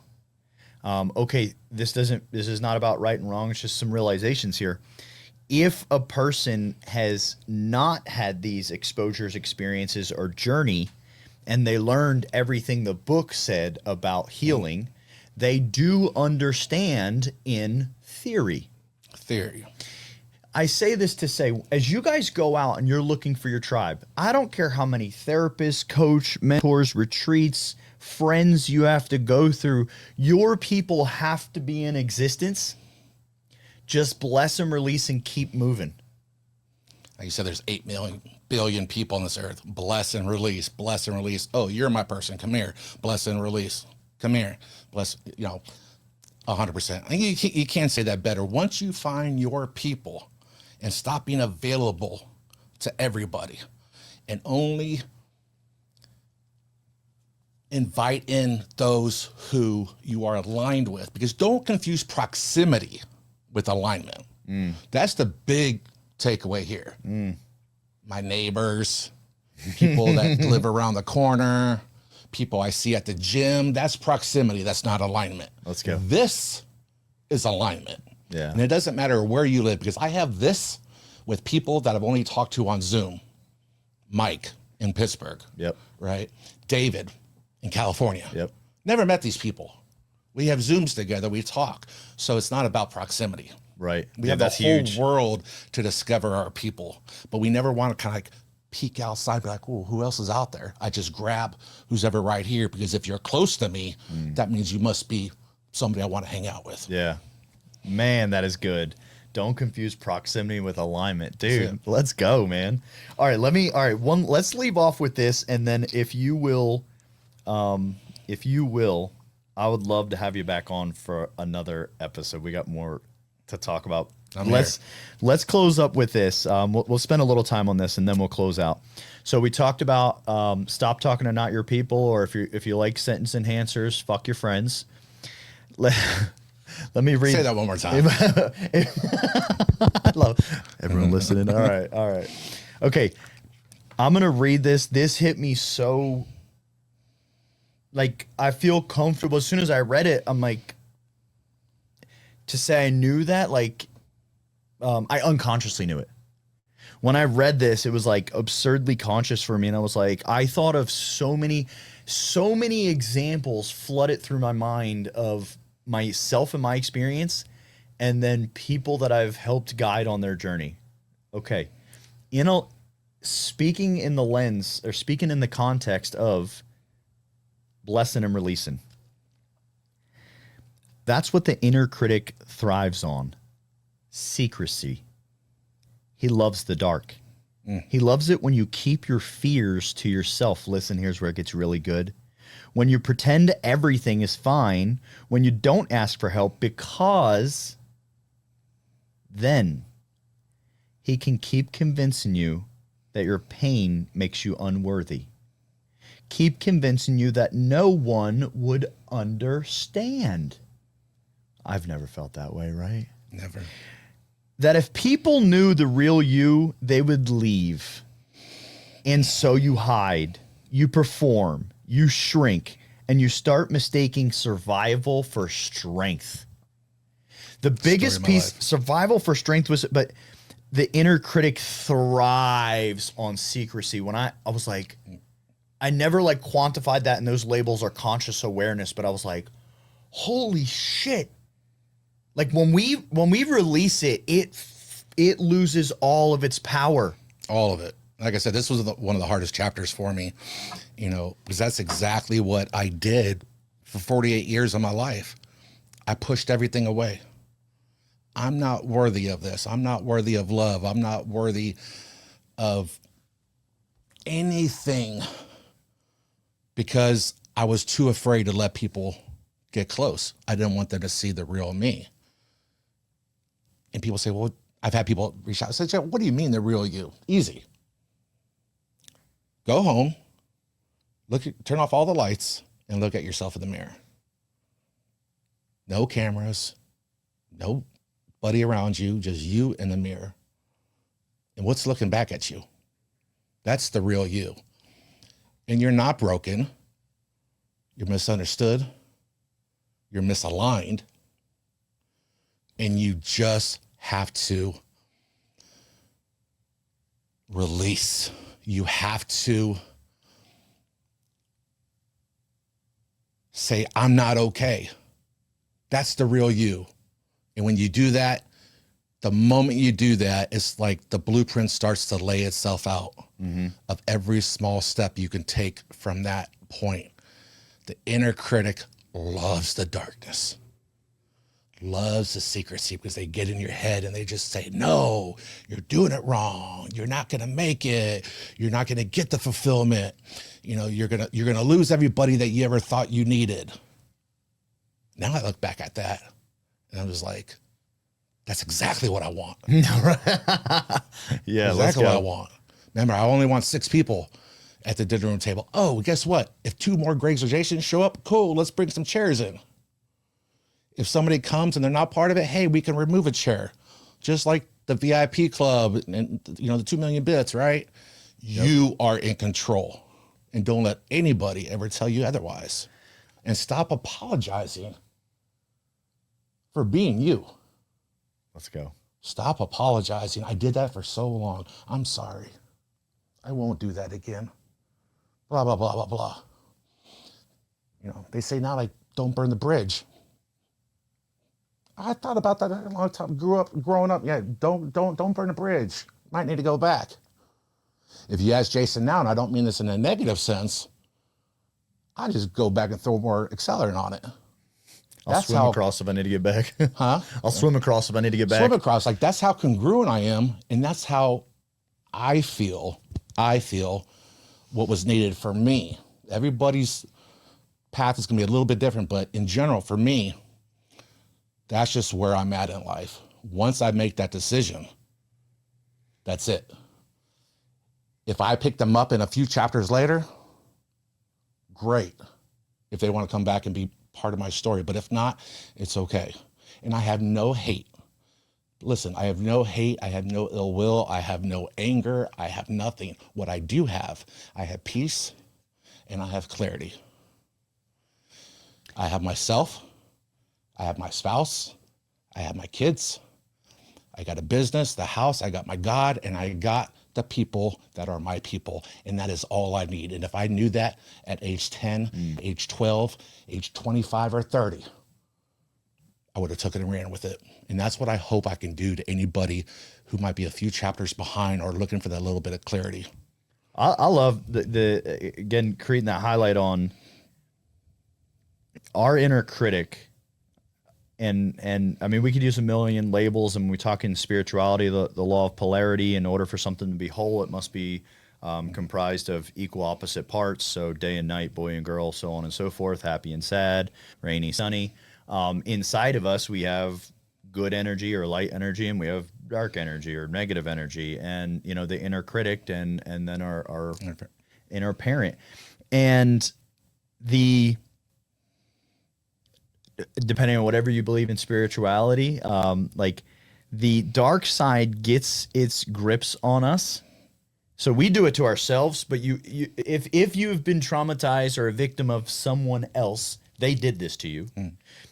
Okay, this is not about right and wrong. It's just some realizations here. If a person has not had these exposures, experiences, or journey, and they learned everything the book said about healing, they do understand in theory. I say this to say, as you guys go out and you're looking for your tribe, I don't care how many therapists, coach, mentors, retreats, friends you have to go through, your people have to be in existence. Just bless and release and keep moving. Like you said, there's 8 billion people on this earth. Bless and release, bless and release. Oh, you're my person. Come here. Bless and release. Come here. Bless, you know, 100%. I think you can't say that better. Once you find your people and stop being available to everybody and only invite in those who you are aligned with, because don't confuse proximity with alignment. That's the big takeaway here. My neighbors, people that live around the corner, people I see at the gym, that's proximity. That's not alignment. Let's go. This is alignment. Yeah. And it doesn't matter where you live, because I have this with people that I've only talked to on Zoom. Mike in Pittsburgh. Yep. Right? David in California. Yep. Never met these people. We have Zooms together. We talk. So it's not about proximity. Right. We Yeah, have the that's whole huge. world to discover our people, but we never want to kind of like peek outside, be like, oh, who else is out there? I just grab who's ever right here, because if you're close to me, that means you must be somebody I want to hang out with. Yeah. Man, that is good. Don't confuse proximity with alignment. That's Dude, it. let's go, man. All right, let's leave off with this, and then if you will, I would love to have you back on for another episode. We got more to talk about. I'm Let's close up with this. We'll spend a little time on this, and then we'll close out. So we talked about stop talking to not your people, or if you like sentence enhancers, fuck your friends. Let me read. Say that one more time. I love everyone listening. All right. Okay, I'm gonna read this. This hit me so. Like, I feel comfortable. As soon as I read it, I'm like, to say I knew that, like, I unconsciously knew it. When I read this, it was like absurdly conscious for me. And I was like, I thought of so many examples flooded through my mind of myself and my experience, and then people that I've helped guide on their journey. Okay. Speaking in the context of blessing and releasing. That's what the inner critic thrives on. Secrecy. He loves the dark. He loves it when you keep your fears to yourself. Listen, here's where it gets really good. When you pretend everything is fine, when you don't ask for help, because then he can keep convincing you that your pain makes you unworthy. Keep convincing you that no one would understand. I've never felt that way, right? Never. That if people knew the real you, they would leave. And so you hide, you perform, you shrink, and you start mistaking survival for strength. The biggest piece, survival for strength but the inner critic thrives on secrecy. When I was like, I never like quantified that, and those labels are conscious awareness, but I was like, holy shit. Like when we release it, it loses all of its power. All of it. Like I said, this was one of the hardest chapters for me, because that's exactly what I did for 48 years of my life. I pushed everything away. I'm not worthy of this. I'm not worthy of love. I'm not worthy of anything, because I was too afraid to let people get close. I didn't want them to see the real me. And people say, well, I've had people reach out and say, what do you mean the real you? Easy. Go home, turn off all the lights, and look at yourself in the mirror. No cameras, nobody around you, just you in the mirror. And what's looking back at you? That's the real you. And you're not broken. You're misunderstood. You're misaligned. And you just have to release. You have to say, I'm not okay. That's the real you. And when you do that, the moment you do that, it's like the blueprint starts to lay itself out of every small step you can take from that point. The inner critic loves the darkness, loves the secrecy, because they get in your head and they just say, no, you're doing it wrong. You're not going to make it. You're not going to get the fulfillment. You're going to lose everybody that you ever thought you needed. Now I look back at that and I'm just like, that's exactly what I want. Yeah, exactly what I want. Remember, I only want 6 people at the dinner room table. Oh, guess what? If 2 more Gregs or Jasons show up, cool, let's bring some chairs in. If somebody comes and they're not part of it, hey, we can remove a chair. Just like the VIP club and the 2 million bits, right? Yep. You are in control, and don't let anybody ever tell you otherwise. And stop apologizing for being you. Let's go. Stop apologizing. I did that for so long. I'm sorry. I won't do that again. Blah, blah, blah, blah, blah. They say now, like, don't burn the bridge. I thought about that a long time. Growing up. Yeah, don't burn the bridge. Might need to go back. If you ask Jason now, and I don't mean this in a negative sense, I just go back and throw more accelerant on it. I'll swim across if I need to get back. Huh? I'll swim across if I need to get back. Swim across. Like, that's how congruent I am, and that's how I feel what was needed for me. Everybody's path is going to be a little bit different, but in general, for me, that's just where I'm at in life. Once I make that decision, that's it. If I pick them up in a few chapters later, great. If they want to come back and be part of my story, but if not, it's okay. And I have no hate. Listen, I have no hate. I have no ill will. I have no anger. I have nothing. What I do have, I have peace and I have clarity. I have myself. I have my spouse. I have my kids. I got a business, the house. I got my God, and I got the people that are my people. And that is all I need. And if I knew that at age 10, age 12, age 25 or 30, I would have took it and ran with it. And that's what I hope I can do to anybody who might be a few chapters behind or looking for that little bit of clarity. I love the again, creating that highlight on our inner critic. And I mean, we could use a million labels, and when we talk in spirituality, the law of polarity. In order for something to be whole, it must be comprised of equal opposite parts. So day and night, boy and girl, so on and so forth, happy and sad, rainy, sunny. Inside of us, we have good energy or light energy, and we have dark energy or negative energy, and you know, the inner critic and then our inner parent. And depending on whatever you believe in spirituality, like the dark side gets its grips on us. So we do it to ourselves, but if you've been traumatized or a victim of someone else, they did this to you.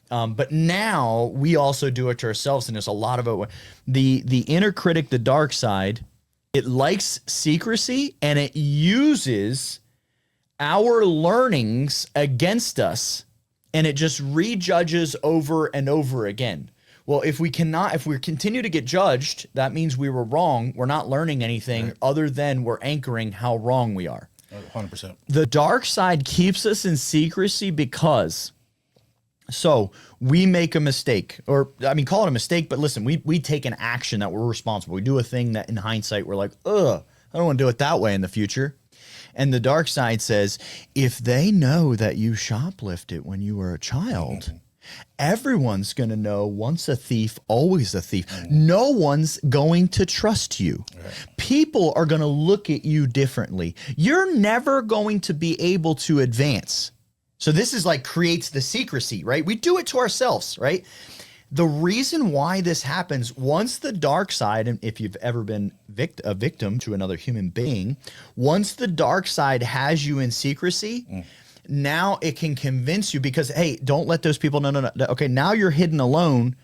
But now we also do it to ourselves, and there's a lot of it. The inner critic, the dark side, it likes secrecy, and it uses our learnings against us, and it just rejudges over and over again. Well, if we continue to get judged, that means we were wrong. We're not learning anything other than we're anchoring how wrong we are. 100%. The dark side keeps us in secrecy because, so we make a mistake, or I mean, call it a mistake, but listen, we take an action that we're responsible. We do a thing that in hindsight, we're like, I don't want to do it that way in the future. And the dark side says, if they know that you shoplifted when you were a child, everyone's going to know once a thief, always a thief. No one's going to trust you. People are going to look at you differently. You're never going to be able to advance. So this is like creates the secrecy, right? We do it to ourselves, right? The reason why this happens, once the dark side, and if you've ever been a victim to another human being, once the dark side has you in secrecy, now it can convince you because, hey, don't let those people, no. Okay, now you're hidden alone.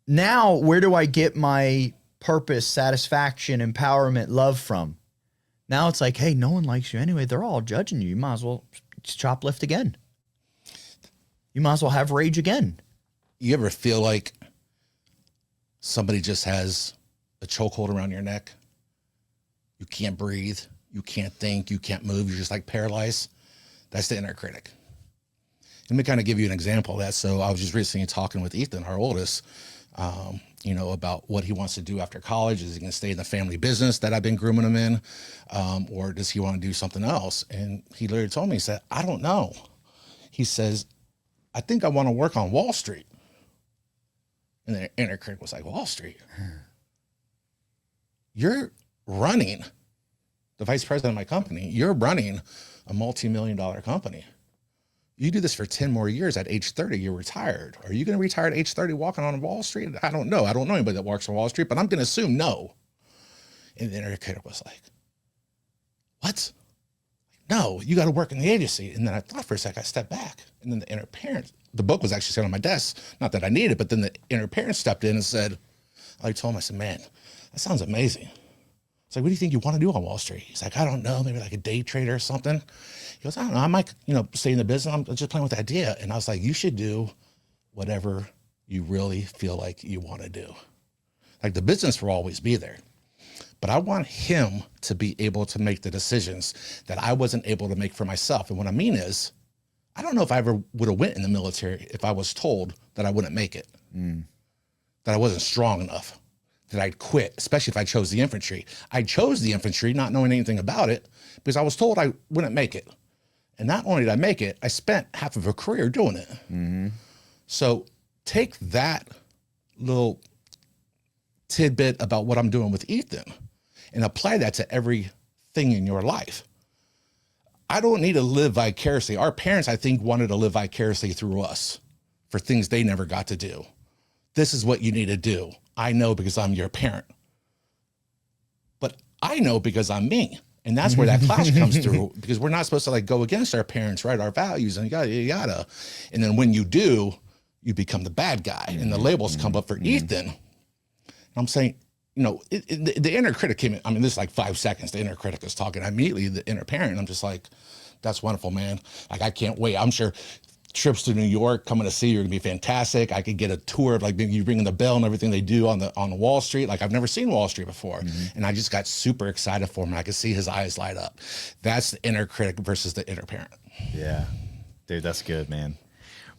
Now, where do I get my purpose, satisfaction, empowerment, love from? Now it's like, hey, no one likes you anyway. They're all judging you. You might as well shoplift again. You might as well have rage again. You ever feel like somebody just has a chokehold around your neck? You can't breathe. You can't think. You can't move. You're just like paralyzed. That's the inner critic. Let me kind of give you an example of that. So I was just recently talking with Ethan, our oldest, about what he wants to do after college. Is he going to stay in the family business that I've been grooming him in? Or does he want to do something else? And he literally told me, he said, I don't know. He says, I think I want to work on Wall Street. And the inner critic was like, Wall Street? You're running the vice president of my company. You're running a multi-million-dollar company. You do this for 10 more years. At age 30, you're retired. Are you going to retire at age 30 walking on Wall Street? I don't know. I don't know anybody that walks on Wall Street, but I'm going to assume no. And the inner critic was like, what? No, you got to work in the agency. And then I thought for a sec, I stepped back. And then the inner parent, the book was actually sitting on my desk. Not that I needed it, but then the inner parent stepped in and said, I told him, I said, man, that sounds amazing. It's like, what do you think you want to do on Wall Street? He's like, I don't know, maybe like a day trader or something. He goes, I don't know, I might, stay in the business. I'm just playing with the idea. And I was like, you should do whatever you really feel like you want to do. Like the business will always be there, but I want him to be able to make the decisions that I wasn't able to make for myself. And what I mean is, I don't know if I ever would have went in the military if I was told that I wouldn't make it, that I wasn't strong enough, that I'd quit, especially if I chose the infantry. I chose the infantry not knowing anything about it because I was told I wouldn't make it. And not only did I make it, I spent half of a career doing it. So take that little tidbit about what I'm doing with Ethan and apply that to everything in your life. I don't need to live vicariously. Our parents, I think, wanted to live vicariously through us for things they never got to do. This is what you need to do. I know because I'm your parent. But I know because I'm me. And that's where that clash comes through, because we're not supposed to like go against our parents, right? Our values and yada, yada, yada. And then when you do, you become the bad guy and the labels come up for Ethan. And I'm saying, you know, the inner critic came in. I mean, this is like 5 seconds. The inner critic is talking. Immediately, the inner parent, I'm just like, that's wonderful, man. Like, I can't wait. I'm sure trips to New York, coming to see you are gonna be fantastic. I could get a tour of like maybe you ringing the bell and everything they do on the Wall Street. Like, I've never seen Wall Street before. And I just got super excited for him. And I could see his eyes light up. That's the inner critic versus the inner parent. Yeah, dude, that's good, man.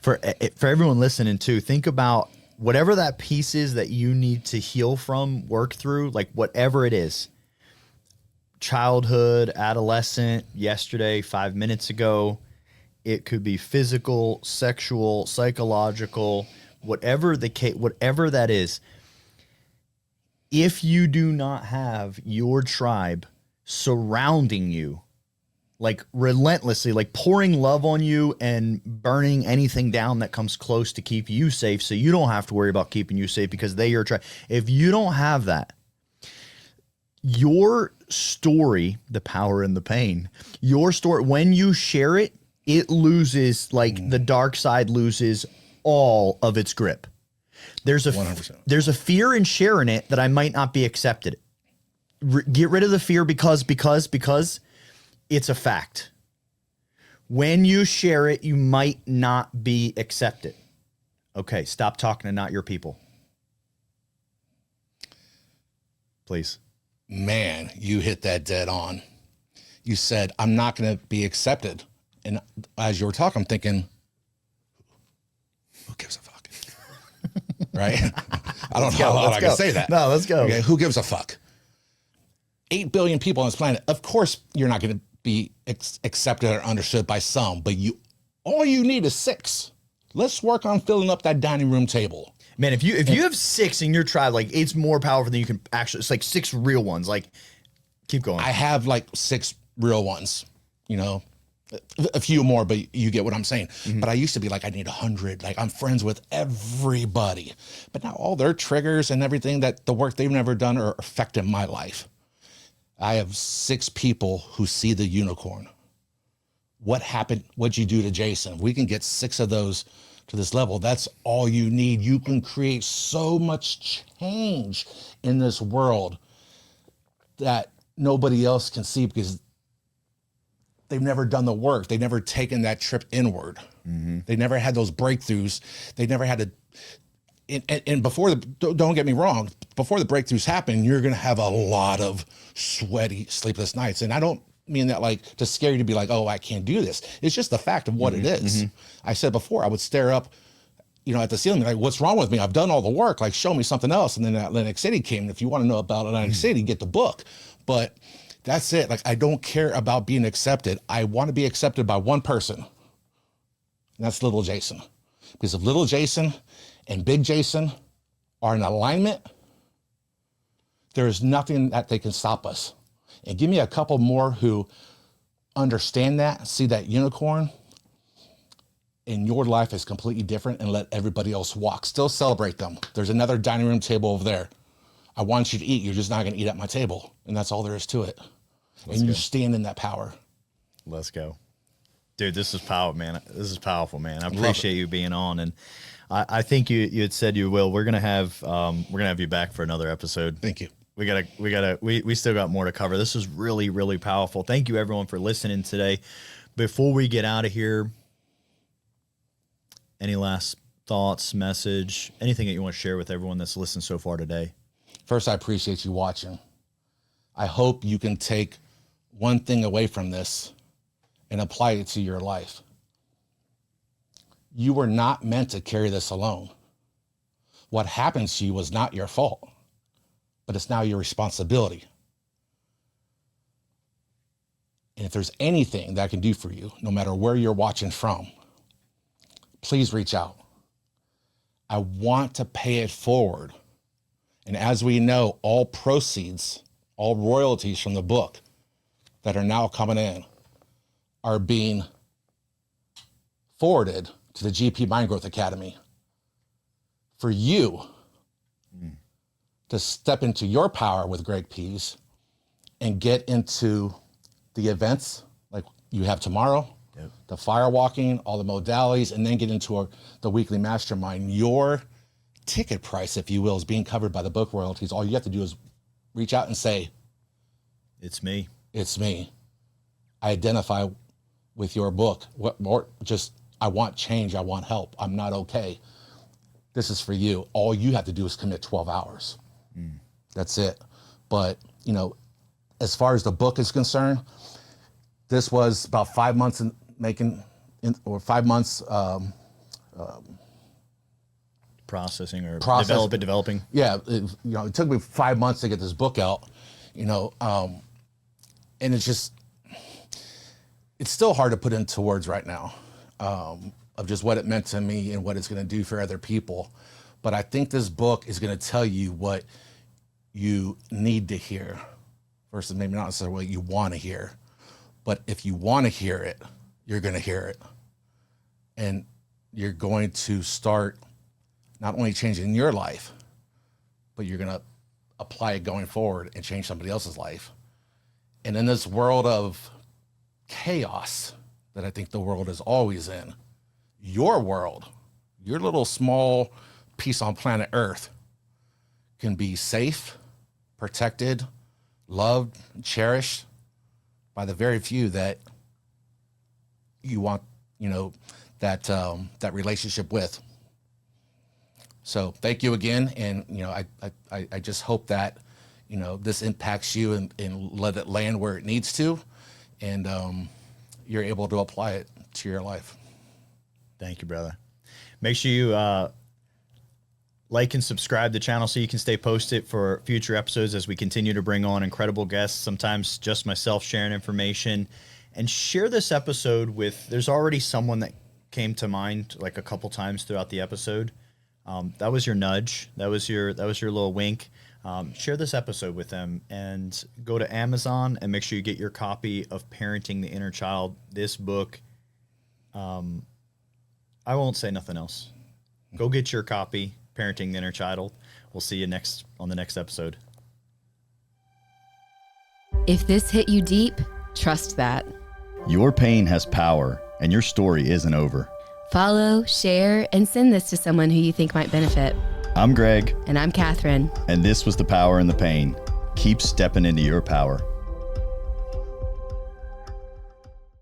For everyone listening too, think about whatever that piece is that you need to heal from, work through, like whatever it is. Childhood, adolescent, yesterday, 5 minutes ago. It could be physical, sexual, psychological, whatever the case, whatever that is. If you do not have your tribe surrounding you, like relentlessly, like pouring love on you and burning anything down that comes close to keep you safe, so you don't have to worry about keeping you safe because they are trying. If you don't have that, your story, the power and the pain, your story, when you share it, it loses, like the dark side loses all of its grip. There's a 100%. There's a fear in sharing it that I might not be accepted. Get rid of the fear because it's a fact. When you share it, you might not be accepted. Okay, stop talking to not your people. Please. Man, you hit that dead on. You said, I'm not going to be accepted. And as you were talking, I'm thinking, who gives a fuck? Right? I don't know how I can say that. No, let's go. Okay, who gives a fuck? 8 billion people on this planet. Of course, you're not going to be accepted or understood by some, but all you need is 6. Let's work on filling up that dining room table. Man, if you have 6 in your tribe, like it's more powerful than you can actually. It's like 6 real ones. Like, keep going. I have like 6 real ones, you know. A few more, but you get what I'm saying. But I used to be like, I need 100. Like, I'm friends with everybody. But now all their triggers and everything, that the work they've never done, are affecting my life. I have 6 people who see the unicorn. What happened? What'd you do to Jason? We can get 6 of those to this level. That's all you need. You can create so much change in this world that nobody else can see because they've never done the work. They've never taken that trip inward. They never had those breakthroughs. They never had to. And before don't get me wrong, before the breakthroughs happen, you're going to have a lot of sweaty, sleepless nights. And I don't mean that like to scare you to be like, oh, I can't do this. It's just the fact of what it is. I said before, I would stare up, you know, at the ceiling, like, what's wrong with me? I've done all the work. Like, show me something else. And then Atlantic City came. If you want to know about Atlantic City, get the book. But that's it. Like, I don't care about being accepted. I want to be accepted by one person. And that's little Jason. Because if little Jason and big Jason are in alignment, there is nothing that they can stop us. And give me a couple more who understand that, see that unicorn, and your life is completely different, and let everybody else walk. Still celebrate them. There's another dining room table over there. I want you to eat. You're just not going to eat at my table. And that's all there is to it. And you stand in that power. Let's go. Dude, this is power, man. This is powerful, man. I appreciate you being on. And I think you had said you will. We're gonna have you back for another episode. Thank you. We still got more to cover. This is really, really powerful. Thank you everyone for listening today. Before we get out of here, any last thoughts, message, anything that you want to share with everyone that's listened so far today? First, I appreciate you watching. I hope you can take one thing away from this and apply it to your life. You were not meant to carry this alone. What happens to you was not your fault, but it's now your responsibility. And if there's anything that I can do for you, no matter where you're watching from, please reach out. I want to pay it forward. And as we know, all proceeds, all royalties from the book that are now coming in are being forwarded to the GP Mind Growth Academy for you to step into your power with Greg Pihs and get into the events like you have tomorrow, the firewalking, all the modalities, and then get into the weekly mastermind. Your ticket price, if you will, is being covered by the book royalties. All you have to do is reach out and say, It's me. It's me. I identify with your book. What more? Just, I want change. I want help. I'm not okay. This is for you. All you have to do is commit 12 hours. That's it. But, you know, as far as the book is concerned, this was about 5 months in making, or 5 months Processing or Process. developing. Yeah, it took me 5 months to get this book out, and it's just, it's still hard to put into words right now, of just what it meant to me and what it's going to do for other people. But I think this book is going to tell you what you need to hear versus maybe not necessarily what you want to hear. But if you want to hear it, you're going to hear it. And you're going to start not only changing your life, but you're going to apply it going forward and change somebody else's life. And in this world of chaos that I think the world is always in, your world, your little small piece on planet Earth can be safe, protected, loved, cherished by the very few that you want, that relationship with. So thank you again. And, I just hope that, this impacts you and let it land where it needs to. And you're able to apply it to your life. Thank you, brother. Make sure you like and subscribe to the channel so you can stay posted for future episodes as we continue to bring on incredible guests, sometimes just myself sharing information. And share this episode with, there's already someone that came to mind like a couple times throughout the episode. That was your nudge. That was your little wink. Share this episode with them and go to Amazon and make sure you get your copy of Parenting the Inner Child. This book, I won't say nothing else. Go get your copy, Parenting the Inner Child. We'll see you on the next episode. If this hit you deep, trust that. Your pain has power, and your story isn't over. Follow, share, and send this to someone who you think might benefit. I'm Greg. And I'm Catherine. And this was The Power in the Pain. Keep stepping into your power.